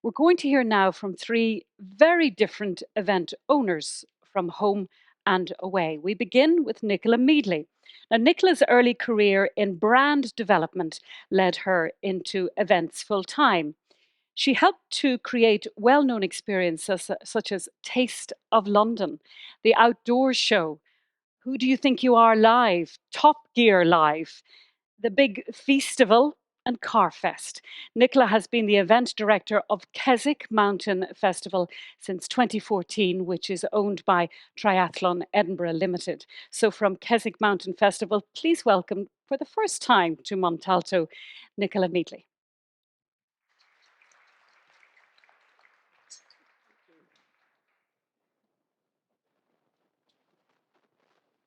We're going to hear now from three very different event owners from home and away. We begin with Nicola Meadley. Now, Nicola's early career in brand development led her into events full time. She helped to create well known experiences such as Taste of London, the Outdoors Show, Who Do You Think You Are Live, Top Gear Live, the Big Feastival and CarFest. Nicola has been the event director of Keswick Mountain Festival since 2014, which is owned by Triathlon Edinburgh Ltd. So from Keswick Mountain Festival, please welcome for the first time to Montalto, Nicola Meadley.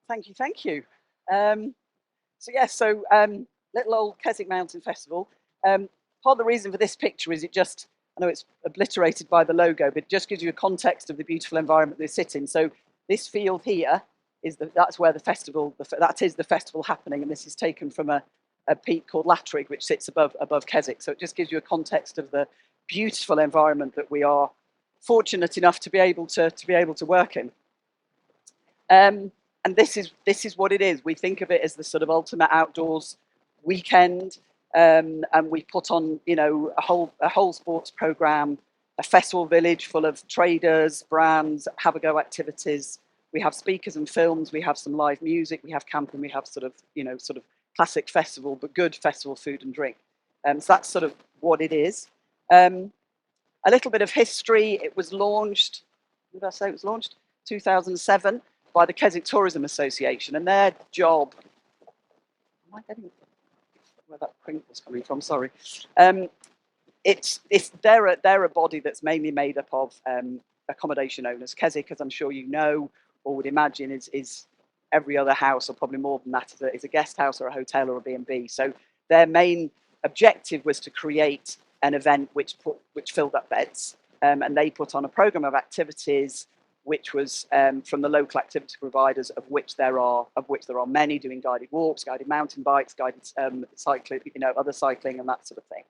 Thank you, thank you. Little old Keswick Mountain Festival. Part of the reason for this picture is I know it's obliterated by the logo, but it just gives you a context of the beautiful environment they sit in. So this field here that's where the festival, that is the festival happening, and this is taken from a peak called Latrig, which sits above Keswick. So it just gives you a context of the beautiful environment that we are fortunate enough to be able to work in. And this is what it is. We think of it as the sort of ultimate outdoors weekend, and we put on, a whole sports program, a festival village full of traders, brands, have a go activities. We have speakers and films. We have some live music. We have camping. We have sort of classic festival, but good festival food and drink. So that's sort of what it is. A little bit of history. It was launched. Did I say it was launched? 2007. By the Keswick Tourism Association, and their job. Am I getting where that print was coming from? Sorry. They're a body that's mainly made up of accommodation owners. Keswick, as I'm sure you know or would imagine, is every other house, or probably more than that, is a guest house or a hotel or a B&B. So their main objective was to create an event which filled up beds, and they put on a program of activities which was from the local activity providers, of which there are many, doing guided walks, guided mountain bikes, guided cycling, other cycling and that sort of thing.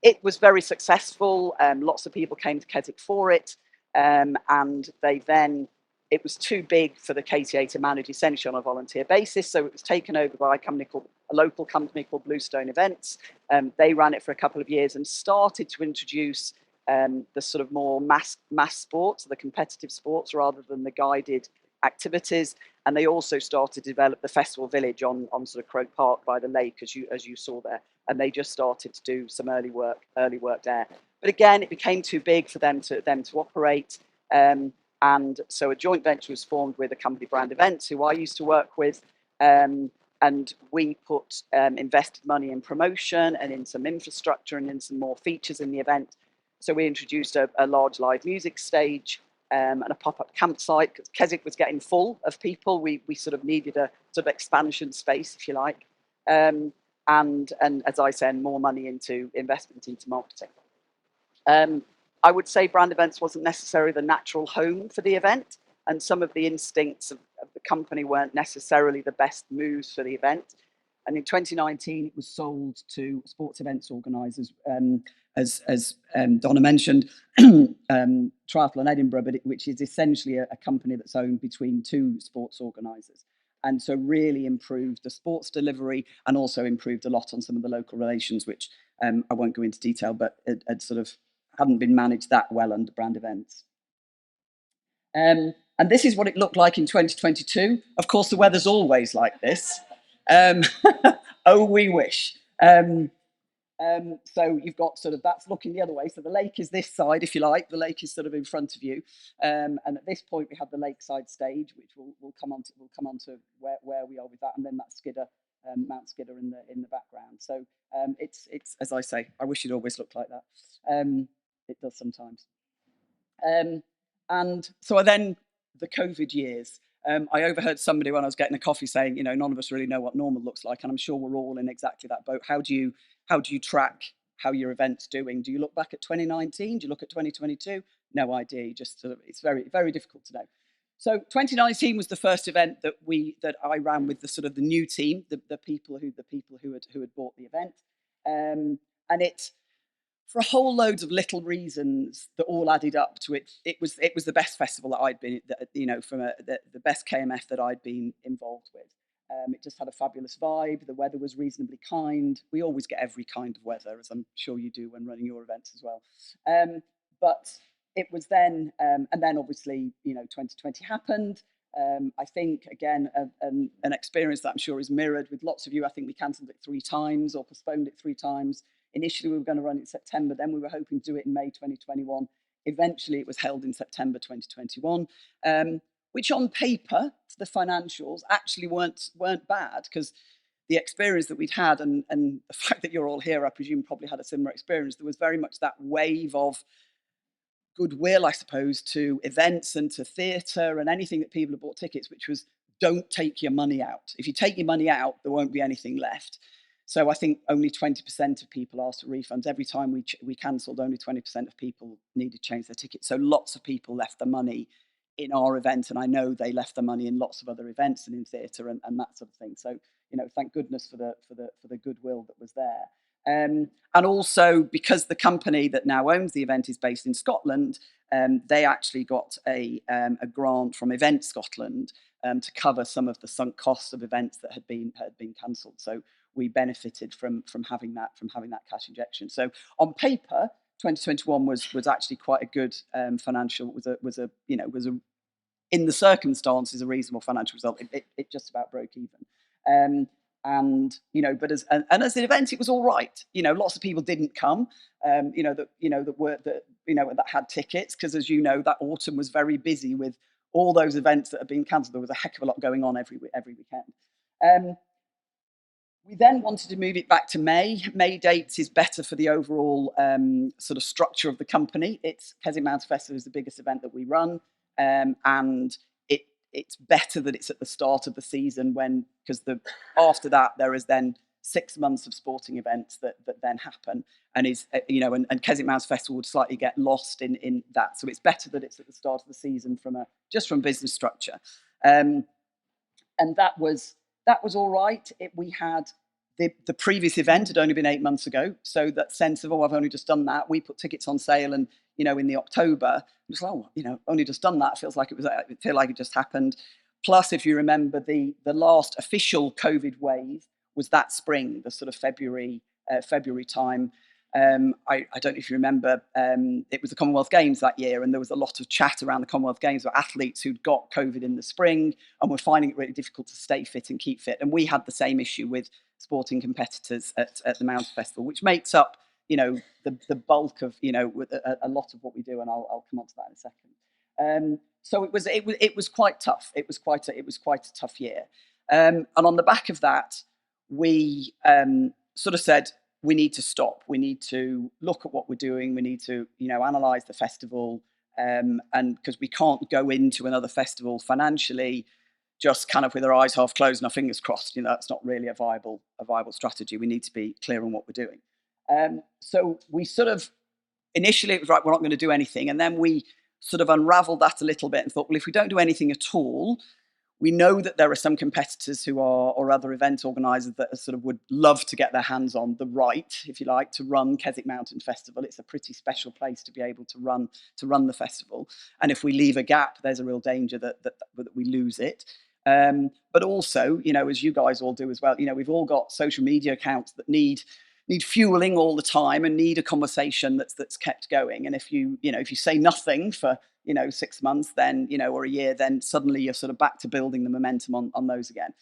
It was very successful. Lots of people came to Keswick for it, and it was too big for the KTA to manage essentially on a volunteer basis. So it was taken over by a local company called Bluestone Events. They ran it for a couple of years and started to introduce the sort of more mass sports, the competitive sports, rather than the guided activities. And they also started to develop the festival village on sort of Croke Park by the lake, as you saw there. And they just started to do some early work there. But again, it became too big for them to operate. And so a joint venture was formed with a company, Brand Events, who I used to work with. And we invested money in promotion and in some infrastructure and in some more features in the event. So we introduced a large live music stage and a pop-up campsite, because Keswick was getting full of people. We sort of needed a sort of expansion space, if you like. And as I said, more money into investment into marketing. I would say Brand Events wasn't necessarily the natural home for the event, and some of the instincts of the company weren't necessarily the best moves for the event. And in 2019, it was sold to sports events organisers, as Donna mentioned, Triathlon Edinburgh, which is essentially a company that's owned between two sports organisers. And so really improved the sports delivery and also improved a lot on some of the local relations, which I won't go into detail, but it sort of hadn't been managed that well under Brand Events. And this is what it looked like in 2022. Of course, the weather's always like this. Oh, we wish. So you've got sort of, that's looking the other way. So the lake is this side, if you like. The lake is sort of in front of you. And at this point, we have the lakeside stage, which we'll come on to where we are with that, and then that Skidder, Mount Skidder in the background. So it's as I say, I wish it always looked like that. It does sometimes. And so then the COVID years. I overheard somebody when I was getting a coffee saying, none of us really know what normal looks like, and I'm sure we're all in exactly that boat. How do you track how your event's doing? Do you look back at 2019? Do you look at 2022? No idea. You just sort of, it's very, very difficult to know. So 2019 was the first event that I ran with the sort of the new team, the people who had bought the event, and it for a whole loads of little reasons that all added up to it. It was the best festival that I'd been, from the best KMF that I'd been involved with. It just had a fabulous vibe. The weather was reasonably kind. We always get every kind of weather, as I'm sure you do when running your events as well. But it was then, and then obviously, 2020 happened. I think, again, an experience that I'm sure is mirrored with lots of you. I think we cancelled it 3 times or postponed it 3 times. Initially, we were going to run it in September. Then we were hoping to do it in May 2021. Eventually, it was held in September 2021, which on paper, the financials actually weren't bad, because the experience that we'd had, and the fact that you're all here, I presume, probably had a similar experience. There was very much that wave of goodwill, I suppose, to events and to theatre and anything that people have bought tickets, which was, don't take your money out. If you take your money out, there won't be anything left. So I think only 20% of people asked for refunds. Every time we cancelled, only 20% of people needed to change their tickets. So lots of people left the money in our event, and I know they left the money in lots of other events and in theatre and that sort of thing. So, thank goodness for the goodwill that was there. And also, because the company that now owns the event is based in Scotland, they actually got a grant from Event Scotland to cover some of the sunk costs of events that had been cancelled. So we benefited from having that cash injection. So on paper, 2021 was actually quite a good financial. Was a in the circumstances a reasonable financial result. It just about broke even. But as an event, it was all right. Lots of people didn't come. That had tickets, because, as you know, that autumn was very busy with all those events that had been cancelled. There was a heck of a lot going on every weekend. We then wanted to move it back to May. May dates is better for the overall sort of structure of the company. Keswick Mountain Festival is the biggest event that we run, and it's better that it's at the start of the season, because after that there is then 6 months of sporting events that then happen, and and Keswick Mountain Festival would slightly get lost in that. So it's better that it's at the start of the season from business structure, and that was all right. We had the previous event had only been 8 months ago, so that sense of, I've only just done that. We put tickets on sale, and in the October, it was only just done that. It feel like it just happened. Plus, if you remember, the last official COVID wave was that spring, the sort of February time. I don't know if you remember, it was the Commonwealth Games that year, and there was a lot of chat around the Commonwealth Games about athletes who'd got COVID in the spring and were finding it really difficult to stay fit and keep fit. And we had the same issue with sporting competitors at the Mountain Festival, which makes up, the bulk of, a lot of what we do, and I'll come on to that in a second. So it was quite tough. It was quite a tough year. And on the back of that, we sort of said, we need to stop. We need to look at what we're doing. We need to, analyse the festival, and because we can't go into another festival financially just kind of with our eyes half closed and our fingers crossed. That's not really a viable strategy. We need to be clear on what we're doing. So we sort of, initially it was right, we're not going to do anything, and then we sort of unravelled that a little bit and thought, well, if we don't do anything at all, we know that there are some competitors or other event organisers that sort of would love to get their hands on the right, if you like, to run Keswick Mountain Festival. It's a pretty special place to be able to run the festival. And if we leave a gap, there's a real danger that we lose it. But also, as you guys all do as well, we've all got social media accounts that need fueling all the time and need a conversation that's kept going. And if you say nothing for 6 months, then or a year, then suddenly you're sort of back to building the momentum on those again.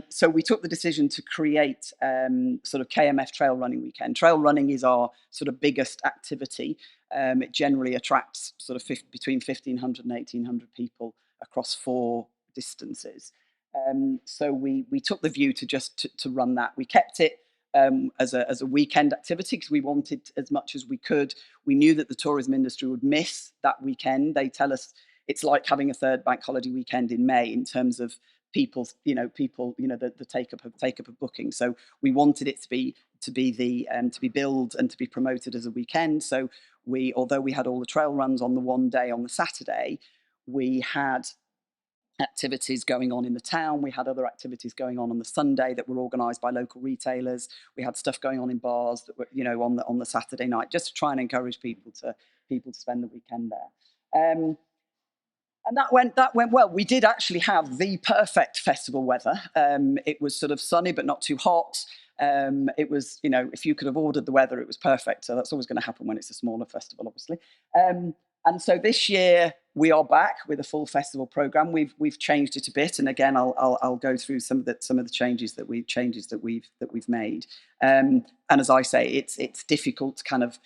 So we took the decision to create sort of KMF Trail Running Weekend. Trail running is our sort of biggest activity. It generally attracts sort of between 1,500 and 1,800 people across 4 distances. So we took the view to run that. We kept it as a weekend activity because we wanted as much as we could. We knew that the tourism industry would miss that weekend. They tell us it's like having a third bank holiday weekend in May in terms of the take up of booking. So we wanted it to be billed and to be promoted as a weekend. So although we had all the trail runs on the one day on the Saturday, we had activities going on in the town. We had other activities going on the Sunday that were organised by local retailers. We had stuff going on in bars that were, on the Saturday night, just to try and encourage people to spend the weekend there. And that went well. We did actually have the perfect festival weather. It was sort of sunny but not too hot. It was, if you could have ordered the weather, it was perfect. So that's always going to happen when it's a smaller festival, obviously. And so this year we are back with a full festival program. We've changed it a bit, and again, I'll go through some of the changes that we've made. And as I say, it's difficult to kind of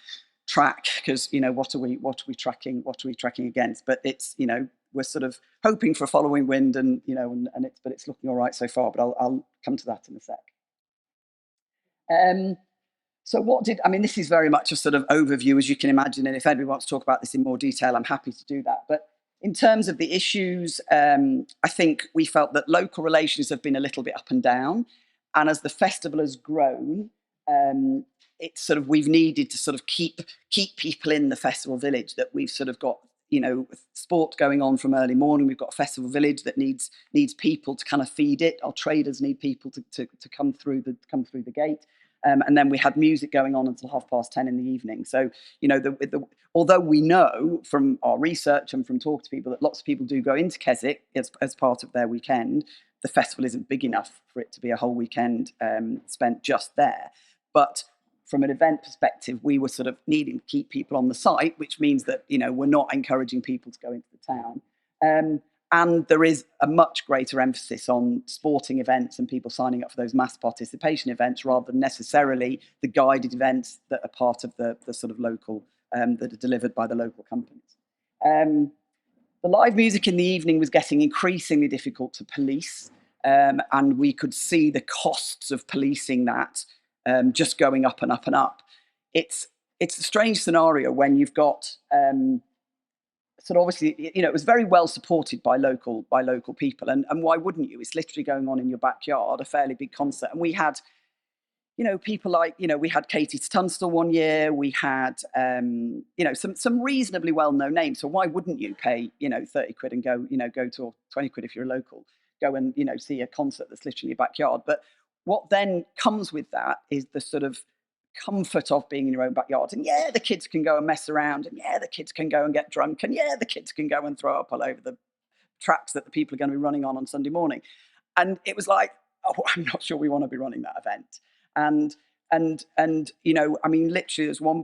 track, because what are we tracking against? But it's we're sort of hoping for following wind, and it's looking all right so far. But I'll come to that in a sec. So this is very much a sort of overview, as you can imagine, and if anybody wants to talk about this in more detail, I'm happy to do that. But in terms of the issues, I think we felt that local relations have been a little bit up and down, and as the festival has grown, it's sort of, we've needed to sort of keep people in the festival village, that we've sort of got sport going on from early morning. We've got a festival village that needs people to kind of feed it. Our traders need people to come through the gate. And then we had music going on until 10:30 in the evening. So, although we know from our research and from talking to people that lots of people do go into Keswick as part of their weekend, the festival isn't big enough for it to be a whole weekend spent just there. But from an event perspective, we were sort of needing to keep people on the site, which means that, we're not encouraging people to go into the town. And there is a much greater emphasis on sporting events and people signing up for those mass participation events, rather than necessarily the guided events that are part of the sort of local, that are delivered by the local companies. The live music in the evening was getting increasingly difficult to police, and we could see the costs of policing that just going up and up and up. It's a strange scenario when you've got... So obviously, it was very well supported by local people, and why wouldn't you? It's literally going on in your backyard, a fairly big concert, and we had, people like, we had Katie Tunstall one year. We had, some reasonably well-known names. So why wouldn't you pay, 30 quid and go to, or 20 quid if you're a local, go and see a concert that's literally in your backyard? But what then comes with that is the sort of comfort of being in your own backyard. And yeah, the kids can go and mess around, and yeah, the kids can go and get drunk, and yeah, the kids can go and throw up all over the tracks that the people are going to be running on Sunday morning. And it was like, oh, I'm not sure we want to be running that event. And literally there's one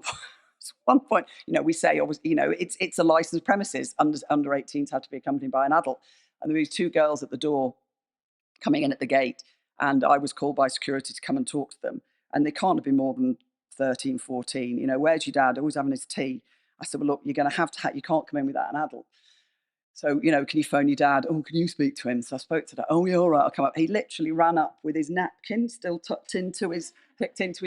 point, we say, obviously, it's a licensed premises. Under 18s have to be accompanied by an adult. And there was two girls at the door coming in at the gate, and I was called by security to come and talk to them. And they can't have been more than 13, 14. Where's your dad? Always having his tea. I said, well, look, you're going to have you can't come in without an adult. So, can you phone your dad? Oh, can you speak to him? So I spoke to that. Oh, yeah, all right, I'll come up. He literally ran up with his napkin still tucked into his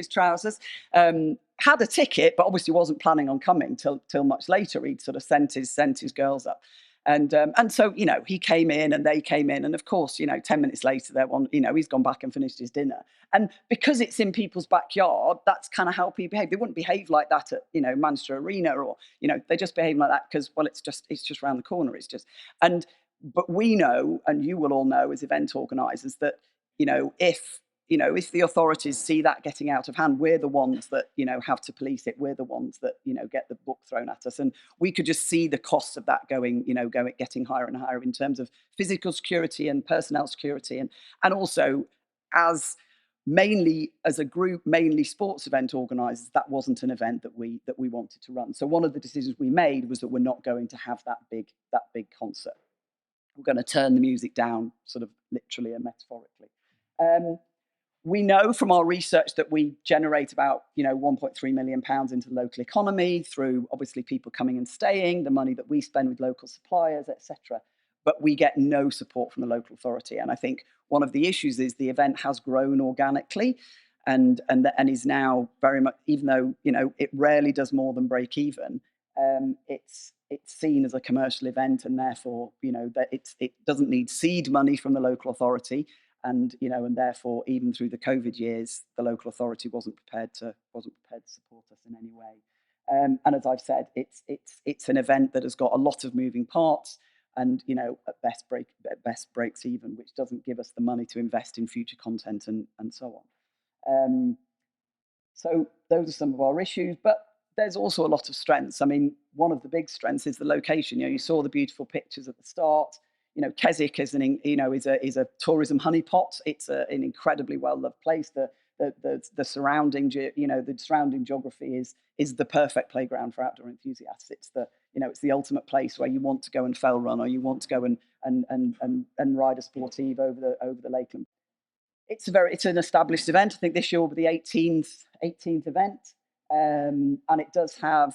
trousers. Had a ticket, but obviously wasn't planning on coming till much later. He'd sort of sent his girls up. And so, he came in and they came in. And of course, 10 minutes later, he's gone back and finished his dinner. And because it's in people's backyard, that's kind of how people behave. They wouldn't behave like that at, Manchester Arena, or, they just behave like that because, well, it's just around the corner. But we know, and you will all know as event organisers, that, if the authorities see that getting out of hand, we're the ones that, have to police it. We're the ones that, get the book thrown at us. And we could just see the costs of that getting higher and higher in terms of physical security and personnel security. And also, mainly as a group, mainly sports event organisers, that wasn't an event that we wanted to run. So one of the decisions we made was that we're not going to have that big concert. We're going to turn the music down, sort of literally and metaphorically. We know from our research that we generate about, 1.3 million pounds into the local economy through obviously people coming and staying, the money that we spend with local suppliers, etc. But we get no support from the local authority. And I think one of the issues is the event has grown organically, and is now very much, even though it rarely does more than break even, it's seen as a commercial event, and therefore that it doesn't need seed money from the local authority. And therefore, even through the COVID years, the local authority wasn't prepared to support us in any way. And as I've said, it's an event that has got a lot of moving parts. and at best breaks even, which doesn't give us the money to invest in future content and so on. So those are some of our issues, but there's also a lot of strengths. I mean, one of the big strengths is the location. You saw the beautiful pictures at the start. Keswick is is a tourism honeypot. It's an incredibly well loved place. The surrounding the surrounding geography is the perfect playground for outdoor enthusiasts. It's the ultimate place where you want to go and fell run, or you want to go and ride a sportive over the lakeland. It's an established event. I think this year will be the 18th event, and it does have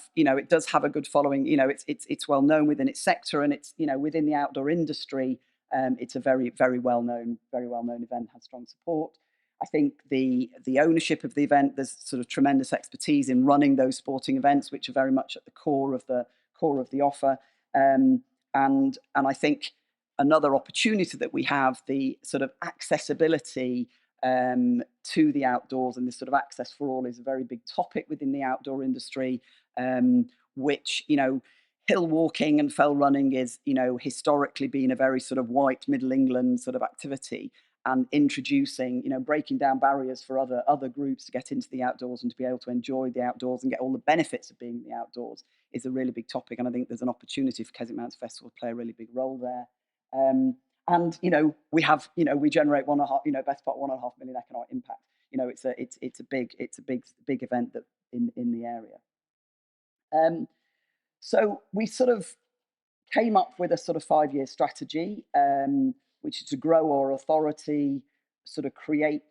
a good following. It's well known within its sector, and it's within the outdoor industry. It's a very well known event. Has strong support. I think the ownership of the event, there's sort of tremendous expertise in running those sporting events, which are very much at the core of the offer. And I think another opportunity that we have, the sort of accessibility to the outdoors, and this sort of access for all is a very big topic within the outdoor industry, which hill walking and fell running is historically been a very sort of white Middle England sort of activity, and introducing breaking down barriers for other groups to get into the outdoors and to be able to enjoy the outdoors and get all the benefits of being in the outdoors is a really big topic. And I think there's an opportunity for Keswick Mountain Festival to play a really big role there. And we generate best part 1.5 million economic impact. It's a big event that in the area. So we sort of came up with a sort of 5-year strategy, which is to grow our authority, sort of create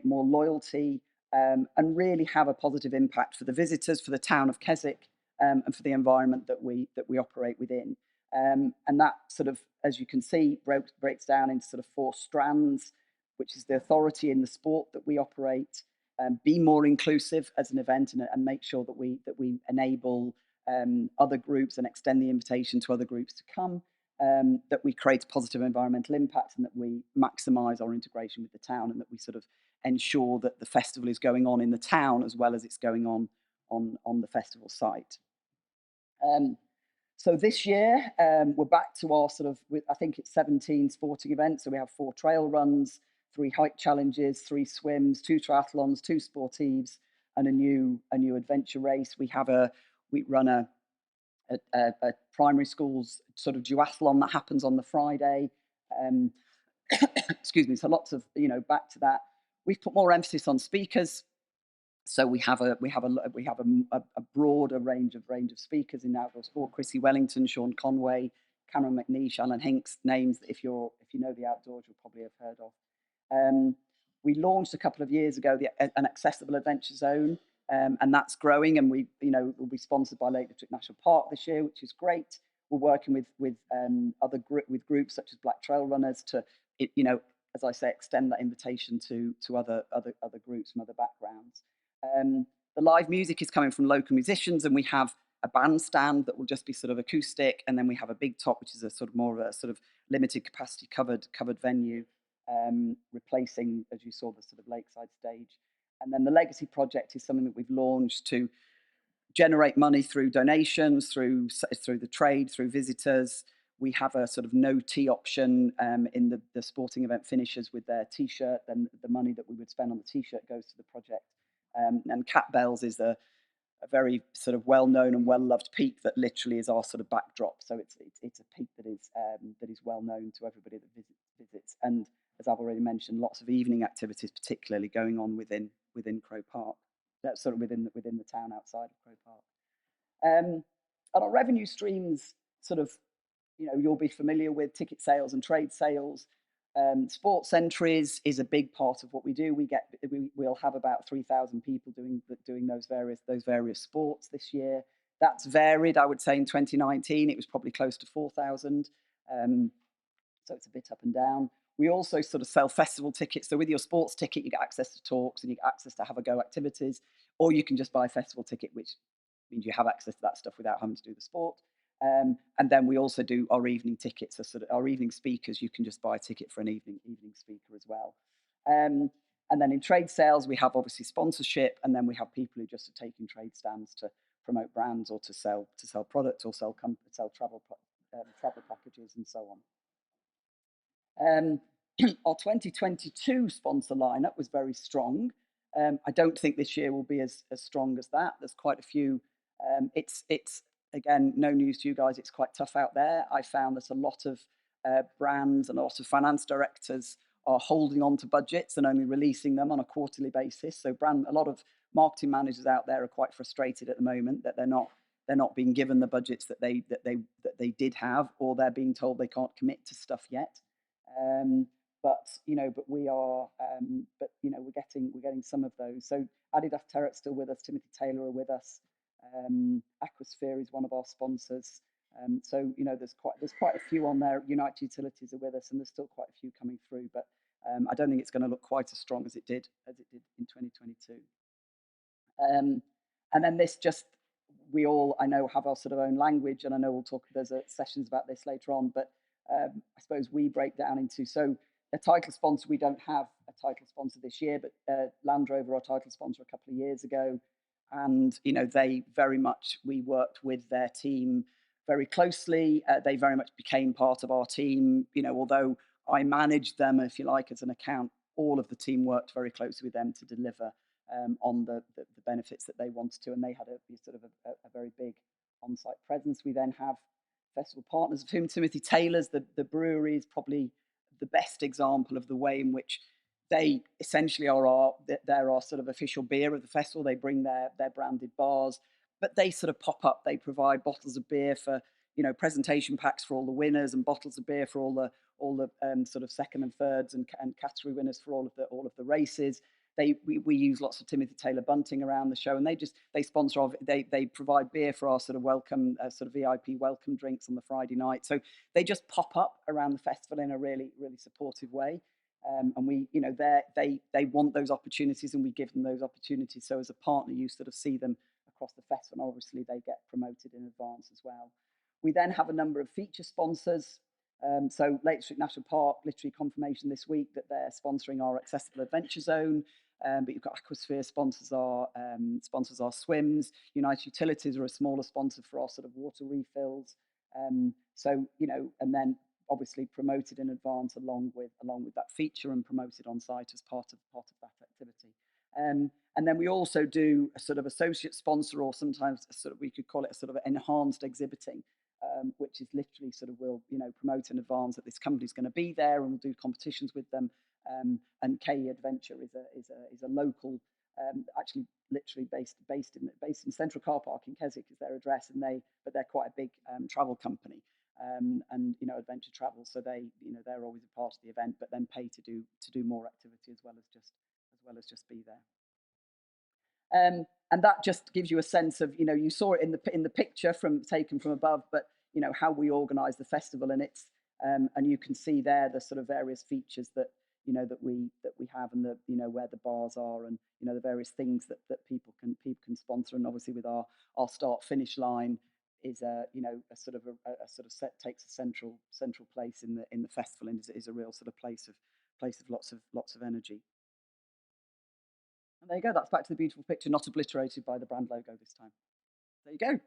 more loyalty, and really have a positive impact for the visitors, for the town of Keswick, and for the environment that we operate within. And that sort of, as you can see, breaks down into sort of 4 strands, which is the authority in the sport that we operate, be more inclusive as an event, and make sure that we enable other groups and extend the invitation to other groups to come, that we create a positive environmental impact, and that we maximise our integration with the town, and that we sort of ensure that the festival is going on in the town as well as it's going on the festival site. So this year, we're back to our sort of, I think it's 17 sporting events. So we have 4 trail runs, 3 hike challenges, 3 swims, 2 triathlons, 2 sportives, and a new adventure race. We run a primary schools sort of duathlon that happens on the Friday. Excuse me. So lots of back to that. We've put more emphasis on speakers. So we have a broader range of speakers in outdoor sport. Chrissy Wellington, Sean Conway, Cameron McNeish, Alan Hinks, names that if you know the outdoors, you'll probably have heard of. We launched a couple of years ago an accessible adventure zone, and that's growing. And will be sponsored by Lake District National Park this year, which is great. We're working with groups such as Black Trail Runners to as I say, extend that invitation to other groups from other backgrounds. The live music is coming from local musicians, and we have a bandstand that will just be sort of acoustic, and then we have a big top, which is a sort of more of a sort of limited capacity covered venue, replacing, as you saw, the sort of lakeside stage. And then the Legacy Project is something that we've launched to generate money through donations, through the trade, through visitors. We have a sort of no tea option in the sporting event finishers with their T-shirt. Then the money that we would spend on the T-shirt goes to the project. And Cat Bells is a very sort of well-known and well-loved peak that literally is our sort of backdrop. So it's a peak that is well known to everybody that visits. And as I've already mentioned, lots of evening activities, particularly going on within Crow Park. That's sort of within the town outside of Crow Park. And our revenue streams, sort of, you'll be familiar with ticket sales and trade sales. Sports entries is a big part of what we do. We'll have about 3,000 people doing those various sports this year. That's varied. I would say in 2019 it was probably close to 4,000. So it's a bit up and down. We also sort of sell festival tickets. So with your sports ticket, you get access to talks and you get access to have a go activities, or you can just buy a festival ticket, which means you have access to that stuff without having to do the sport. And then we also do our evening tickets, so sort of our evening speakers. You can just buy a ticket for an evening speaker as well. And then in trade sales, we have obviously sponsorship, and then we have people who just are taking trade stands to promote brands or to sell products or sell travel travel packages and so on. Our 2022 sponsor lineup was very strong. I don't think this year will be as strong as that. There's quite a few. It's again, no news to you guys. It's quite tough out there. I found that a lot of brands and a lot of finance directors are holding on to budgets and only releasing them on a quarterly basis. So a lot of marketing managers out there are quite frustrated at the moment that they're not being given the budgets that they did have, or they're being told they can't commit to stuff yet. But we are, we're getting some of those. So Adidas Terrett's still with us, Timothy Taylor are with us, Aquasphere is one of our sponsors. So there's quite a few on there. United Utilities are with us, and there's still quite a few coming through. But I don't think it's going to look quite as strong as it did in 2022. And then we all, I know, have our sort of own language, and I know we'll talk. There's sessions about this later on, but I suppose we break down into a title sponsor. We don't have a title sponsor this year, but Land Rover, our title sponsor, a couple of years ago, and they very much, we worked with their team very closely. They very much became part of our team. Although I managed them, if you like, as an account, all of the team worked very closely with them to deliver on the benefits that they wanted to, and they had a very big on-site presence. We then have festival partners, of whom Timothy Taylor's, the brewery, is probably the best example of the way in which they essentially they're our sort of official beer of the festival. They bring their branded bars, but they sort of pop up. They provide bottles of beer for presentation packs for all the winners, and bottles of beer for all the sort of second and thirds and category winners for all of the races. We use lots of Timothy Taylor bunting around the show, and they sponsor. They provide beer for our sort of welcome, sort of VIP welcome drinks on the Friday night. So they just pop up around the festival in a really supportive way. And they want those opportunities, and we give them those opportunities. So as a partner, you sort of see them across the festival, and obviously they get promoted in advance as well. We then have a number of feature sponsors. So Lake District National Park, literally confirmation this week that they're sponsoring our Accessible Adventure Zone. But you've got Aquasphere sponsors our swims. United Utilities are a smaller sponsor for our sort of water refills. And then obviously promoted in advance along with that feature, and promoted on site as part of that activity. And then we also do a sort of associate sponsor, or sometimes we could call it a sort of enhanced exhibiting, which is literally we'll promote in advance that this company's going to be there, and we'll do competitions with them. And K Adventure is a local, actually literally based in Central Car Park in Keswick is their address, but they're quite a big travel company, and adventure travel. So they're always a part of the event, but then pay to do more activity as well as just be there. And that just gives you a sense of, you saw it in the picture taken from above, but how we organise the festival, and it's and you can see there the sort of various features that we have, and where the bars are, and the various things that people can sponsor. And obviously with our start finish line is takes a central place in the festival, and is a real sort of place of lots of energy. And there you go. That's back to the beautiful picture, not obliterated by the brand logo this time. There you go.